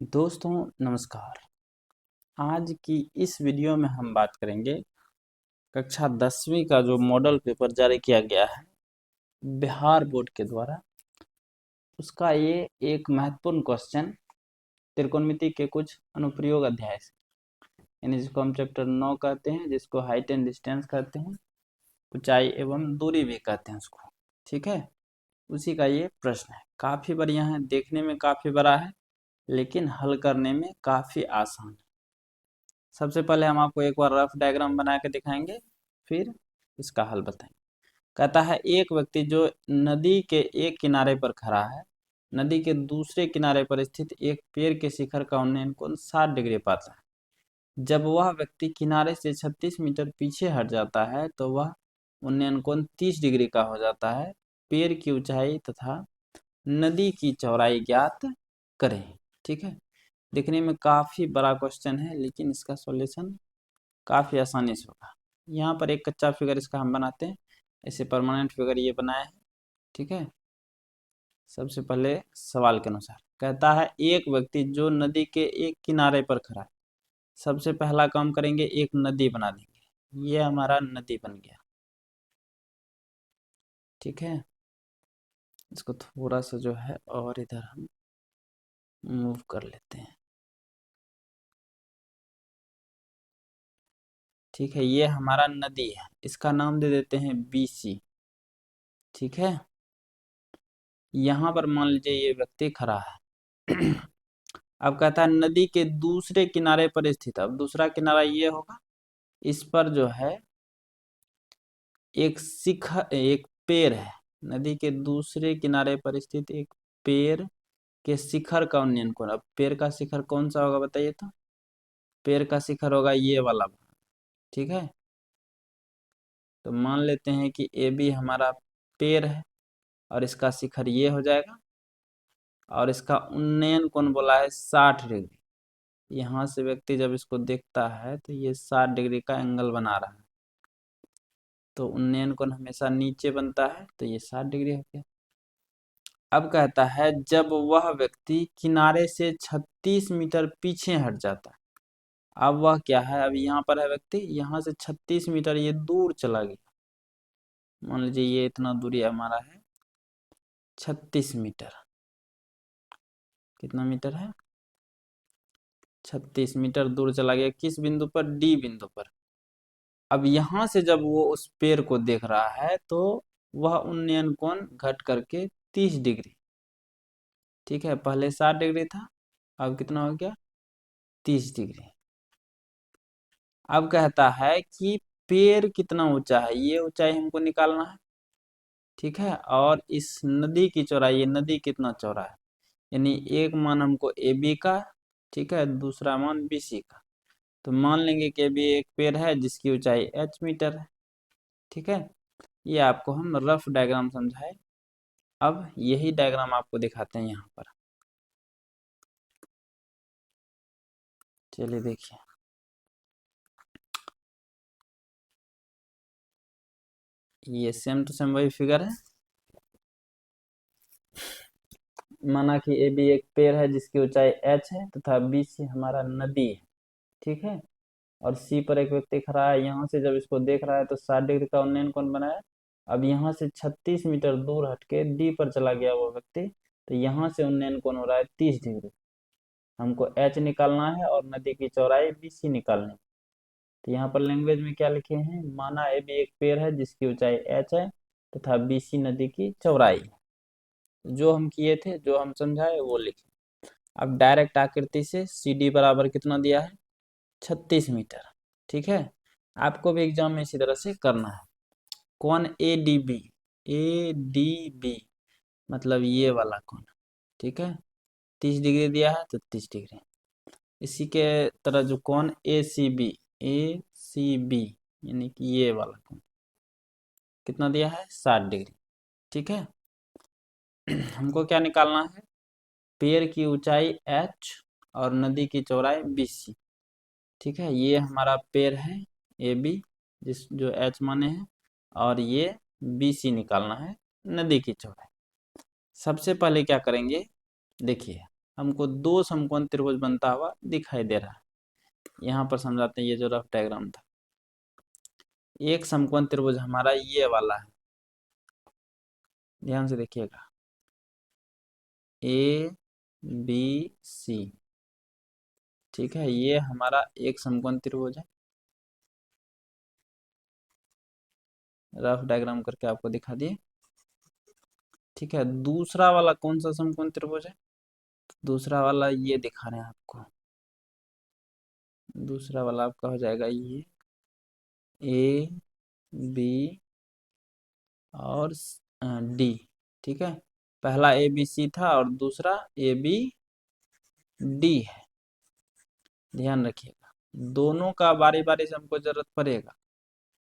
दोस्तों नमस्कार। आज की इस वीडियो में हम बात करेंगे कक्षा 10वीं का जो मॉडल पेपर जारी किया गया है बिहार बोर्ड के द्वारा, उसका ये एक महत्वपूर्ण क्वेश्चन त्रिकोणमिति के कुछ अनुप्रयोग अध्याय से, यानी जिसको हम चैप्टर 9 कहते हैं, जिसको हाइट एंड डिस्टेंस कहते हैं, ऊंचाई एवं दूरी भी कहते हैं उसको। ठीक है, उसी का ये प्रश्न है। काफ़ी बढ़िया है, देखने में काफ़ी बड़ा है लेकिन हल करने में काफ़ी आसान है। सबसे पहले हम आपको एक बार रफ डायग्राम बना के दिखाएंगे, फिर इसका हल बताएंगे। कहता है एक व्यक्ति जो नदी के एक किनारे पर खड़ा है, नदी के दूसरे किनारे पर स्थित एक पेड़ के शिखर का उन्नयन कोण 60 डिग्री पाता है। जब वह व्यक्ति किनारे से 36 मीटर पीछे हट जाता है तो वह उन्नयन कोण 30 डिग्री का हो जाता है। पेड़ की ऊंचाई तथा नदी की चौड़ाई ज्ञात करें। ठीक है, देखने में काफ़ी बड़ा क्वेश्चन है लेकिन इसका सॉल्यूशन काफ़ी आसानी से होगा। यहाँ पर एक कच्चा फिगर इसका हम बनाते हैं, ऐसे परमानेंट फिगर ये बनाया है। ठीक है, सबसे पहले सवाल के अनुसार कहता है एक व्यक्ति जो नदी के एक किनारे पर खड़ा है। सबसे पहला काम करेंगे, एक नदी बना देंगे। ये हमारा नदी बन गया। ठीक है, इसको थोड़ा सा जो है और इधर हम मूव कर लेते हैं। ठीक है, ये हमारा नदी है, इसका नाम दे देते हैं BC। ठीक है, यहाँ पर मान लीजिए ये व्यक्ति खड़ा है। अब कहता है नदी के दूसरे किनारे पर स्थित। अब दूसरा किनारा ये होगा, इस पर जो है एक पेड़ है। नदी के दूसरे किनारे पर स्थित एक पेड़ के शिखर का उन्नयन कोण। अब पेड़ का शिखर कौन सा होगा बताइए तो? पेड़ का शिखर होगा ये वाला। ठीक है, तो मान लेते हैं कि AB हमारा पेड़ है और इसका शिखर ये हो जाएगा और इसका उन्नयन कोण बोला है 60 डिग्री। यहाँ से व्यक्ति जब इसको देखता है तो ये 60 डिग्री का एंगल बना रहा है, तो उन्नयन कोण हमेशा नीचे बनता है, तो ये 60 डिग्री हो गया। अब कहता है जब वह व्यक्ति किनारे से 36 मीटर पीछे हट जाता है। अब वह क्या है, अब यहाँ पर है व्यक्ति, यहाँ से 36 मीटर ये दूर चला गया। मान लीजिए ये इतना दूरी हमारा है 36 मीटर। कितना मीटर है? 36 मीटर दूर चला गया। किस बिंदु पर? D बिंदु पर। अब यहाँ से जब वो उस पेड़ को देख रहा है तो वह उन्नयन कोण घट करके 30 डिग्री। ठीक है, पहले 60 डिग्री था, अब कितना हो गया? 30 डिग्री। अब कहता है कि पेड़ कितना ऊंचा है, ये ऊंचाई हमको निकालना है। ठीक है, और इस नदी की चौड़ाई, ये नदी कितना चौड़ा है, यानी एक मान हमको AB का, ठीक है, दूसरा मान BC का। तो मान लेंगे कि AB एक पेड़ है जिसकी ऊंचाई H मीटर है। ठीक है, ये आपको हम रफ डायग्राम समझाए। अब यही डायग्राम आपको दिखाते हैं यहाँ पर। चलिए देखिए, ये सेम टू सेम वही फिगर है। माना कि AB एक पेड़ है जिसकी ऊंचाई H है तथा BC हमारा नदी है। ठीक है, और C पर एक व्यक्ति खड़ा है। यहाँ से जब इसको देख रहा है तो 60 डिग्री का उन्नयन कोण बनाया। अब यहाँ से 36 मीटर दूर हटके D पर चला गया वो व्यक्ति, तो यहाँ से उन्नयन कोण हो रहा है 30 डिग्री। हमको H निकालना है और नदी की चौड़ाई BC निकालनी है। तो यहाँ पर लैंग्वेज में क्या लिखे हैं, माना AB एक पेड़ है जिसकी ऊंचाई H है तथा BC नदी की चौड़ाई है। जो हम किए थे, जो हम समझाए वो लिखे। अब डायरेक्ट आकृति से CD बराबर कितना दिया है? 36 मीटर। ठीक है, आपको भी एग्जाम में इसी तरह से करना है। कोण ADB मतलब ये वाला कोण। ठीक है, 30 डिग्री दिया है तो 30 डिग्री। इसी के तरह जो कोण ACB यानी कि ये वाला कोण कितना दिया है? 60 डिग्री। ठीक है, हमको क्या निकालना है? पेड़ की ऊंचाई H और नदी की चौड़ाई BC। ठीक है, ये हमारा पेड़ है AB जिस जो H माने हैं, और ये BC निकालना है, नदी की चौड़ाई। सबसे पहले क्या करेंगे, देखिए हमको दो समकोण त्रिभुज बनता हुआ दिखाई दे रहा है। यहाँ पर समझाते हैं ये जो रफ डायग्राम था। एक समकोण त्रिभुज हमारा ये वाला है, ध्यान से देखिएगा, ए बी सी, ठीक है, ये हमारा एक समकोण त्रिभुज है। रफ डायग्राम करके आपको दिखा दिए, ठीक है। दूसरा वाला कौन सा समकोण त्रिभुज है? दूसरा वाला ये दिखा रहे हैं आपको। दूसरा वाला आपका हो जाएगा ये ए बी और डी, ठीक है। पहला ए बी सी था और दूसरा ए बी डी है। ध्यान रखिएगा, दोनों का बारी बारी से हमको जरूरत पड़ेगा,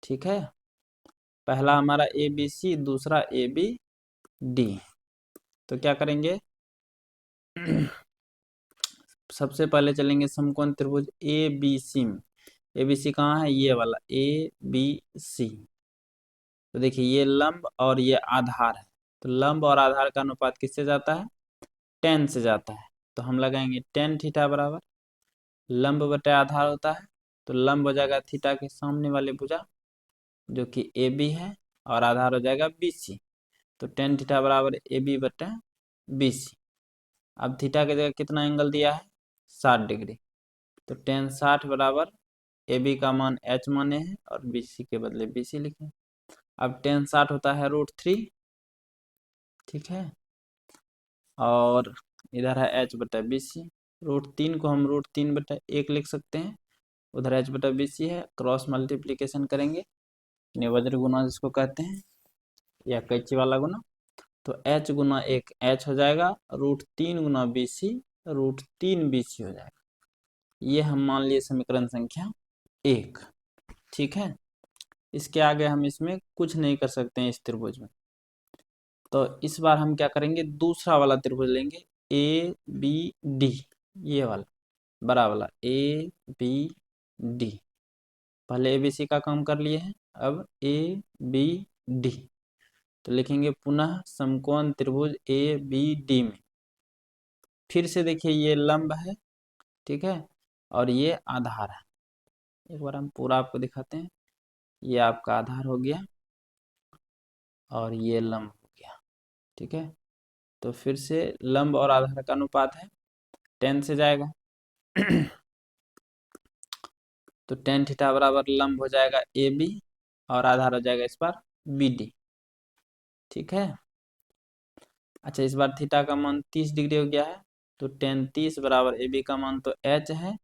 ठीक है। पहला हमारा ए बी सी, दूसरा ए बी डी। तो क्या करेंगे सबसे पहले चलेंगे समकोण त्रिभुज ए बी सी में। ए बी सी कहाँ है? ये वाला ए बी सी। तो देखिए ये लंब और ये आधार है, तो लंब और आधार का अनुपात किससे जाता है? 10 से जाता है। तो हम लगाएंगे tan थीटा बराबर लंब बटे आधार होता है, तो लंब हो जाएगा थीटा के सामने वाली भुजा जो कि ए बी है, और आधार हो जाएगा बी सी। तो tan थीटा बराबर ए बी बटे बी सी। अब थीटा की जगह कितना एंगल दिया है? 60 डिग्री। तो tan 60 बराबर ए बी का मान h माने हैं और बी सी के बदले बी सी लिखें। अब tan 60 होता है √3, ठीक है, और इधर है h बटा बी सी। √3 को हम √3 बटा 1 लिख सकते हैं, उधर h बटा बी सी है, क्रॉस मल्टीप्लीकेशन करेंगे, वज्र गुना जिसको कहते हैं, या कैंची वाला गुना। तो h गुना 1 h हो जाएगा, √3 गुना बी सी √3 बी सी हो जाएगा। ये हम मान लिए समीकरण संख्या 1, ठीक है। इसके आगे हम इसमें कुछ नहीं कर सकते हैं इस त्रिभुज में। तो इस बार हम क्या करेंगे, दूसरा वाला त्रिभुज लेंगे ए बी डी, ये वाला बड़ा वाला ए बी डी। पहले ए बी सी का काम कर लिए हैं, अब ए बी डी। तो लिखेंगे पुनः समकोण त्रिभुज ए बी डी में फिर से देखिए ये लंब है, ठीक है, और ये आधार है। एक बार हम पूरा आपको दिखाते हैं। ये आपका आधार हो गया और ये लंब हो गया, ठीक है। तो फिर से लंब और आधार का अनुपात है 10 से जाएगा तो tan थीटा बराबर लंब हो जाएगा ए बी और आधार हो जाएगा इस बार बी डी, ठीक है। अच्छा, इस बार थीटा का मान 30 डिग्री हो गया है, तो tan 30 बराबर ए बी का मान तो h है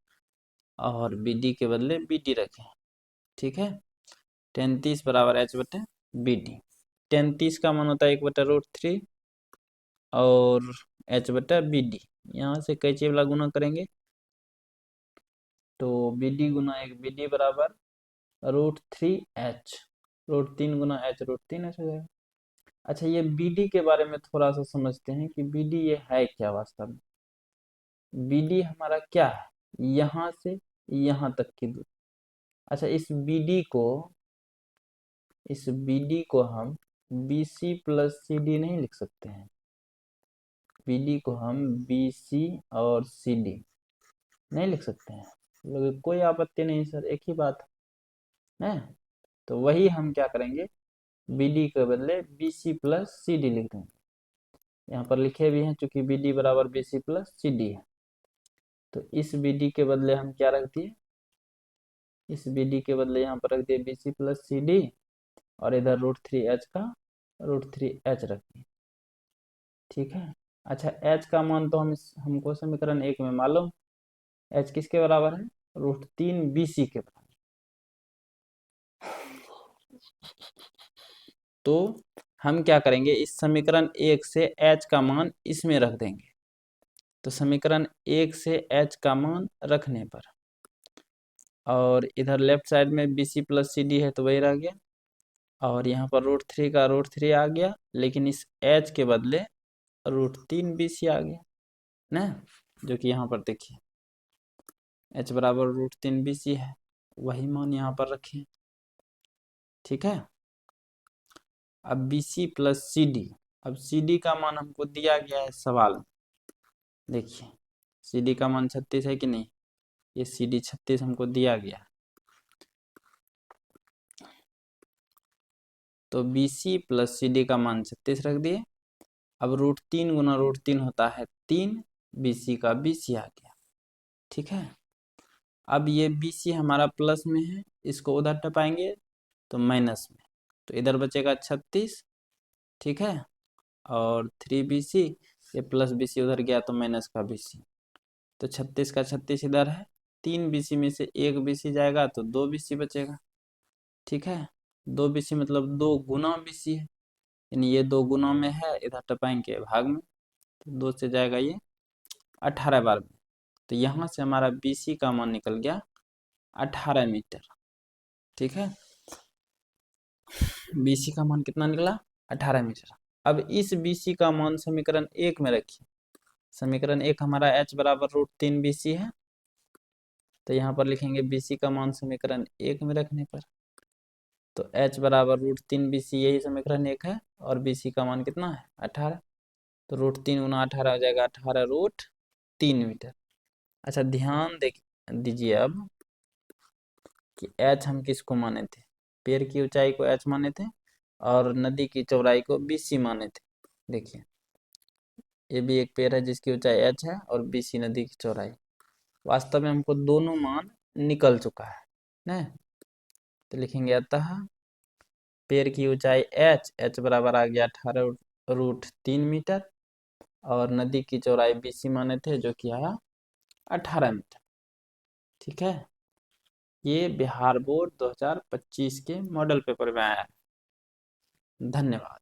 और बी डी के बदले बी डी रखें, ठीक है। tan 30 बराबर h बटे बी डी। tan 30 का मान होता है 1/√3 और h बटा बी डी। यहाँ से कैंची वाला गुना करेंगे तो बी डी गुना 1 बी डी बराबर √3h, √3 गुना h √3h हो जाएगा। अच्छा, ये बी डी के बारे में थोड़ा सा समझते हैं कि बी डी ये है क्या वास्तव में। बी डी हमारा क्या है? यहाँ से यहाँ तक की दूरी। अच्छा, इस बी डी को हम B C plus C D नहीं लिख सकते हैं? बी डी को हम बी सी और सी डी नहीं लिख सकते हैं? लोग कोई आपत्ति नहीं सर, एक ही बात है। तो वही हम क्या करेंगे, बी डी के बदले B C plus C D लिख देंगे। यहाँ पर लिखे भी हैं चूंकि बी डी बराबर B C plus C D है। तो इस बी डी के बदले हम क्या रख दिए, इस बी डी के बदले यहाँ पर रख दिए B C plus C D और इधर √3h का √3h रख दिए, ठीक है। अच्छा, h का मान तो हमको समीकरण 1 में मालूम, h किसके बराबर है? √3 बी सी के बराबर। तो हम क्या करेंगे, इस समीकरण 1 से h का मान इसमें रख देंगे। तो समीकरण 1 से h का मान रखने पर, और इधर लेफ्ट साइड में B C plus C D है तो वही रह गया, और यहाँ पर √3 का √3 आ गया, लेकिन इस h के बदले √3 बी सी आ गया ना, जो कि यहाँ पर देखिए h बराबर √3 बी सी है, वही मान यहाँ पर रखें, ठीक है। अब B C plus C D, अब सी डी का मान हमको दिया गया है सवाल में, देखिए CD का मान 36 है कि नहीं, ये CD 36 हमको दिया गया। तो BC प्लस CD का मान 36 रख दिए। अब √3 गुना √3 होता है 3, BC का BC आ गया। ठीक है, अब ये BC हमारा प्लस में है, इसको उधर टपाएंगे तो माइनस में, तो इधर बचेगा 36। ठीक है, और 3BC, ये प्लस BC उधर गया तो माइनस का BC, तो 36 का 36 इधर है। 3BC में से 1BC जाएगा तो 2BC बचेगा। ठीक है, 2BC मतलब 2 गुना BC है, यानी ये 2 गुना में है, इधर टपाएंगे भाग में, तो 2 से जाएगा ये 18 बार में। तो यहाँ से हमारा BC का मान निकल गया 18 मीटर। ठीक है, BC का मान कितना निकला, 18 मीटर। अब इस BC का मान समीकरण 1 में रखिए। समीकरण 1 हमारा h बराबर √3BC है, तो यहाँ पर लिखेंगे BC का मान समीकरण 1 में रखने पर, तो h बराबर √3BC, यही समीकरण 1 है, और BC का मान कितना है 18, तो √3 गुना 18 हो जाएगा 18√3 मीटर। अच्छा ध्यान दीजिए अब कि h हम किसको माने थे, पेड़ की ऊंचाई को h माने थे और नदी की चौड़ाई को BC माने थे। देखिए ये भी एक पेड़ है जिसकी ऊंचाई h है और BC नदी की चौड़ाई। वास्तव में हमको दोनों मान निकल चुका है ना, तो लिखेंगे अतः पेड़ की ऊंचाई h बराबर आ गया 18√3 मीटर, और नदी की चौड़ाई BC माने थे जो कि आया 18 मीटर। ठीक है, ये बिहार बोर्ड 2025 के मॉडल पेपर में आया है। धन्यवाद।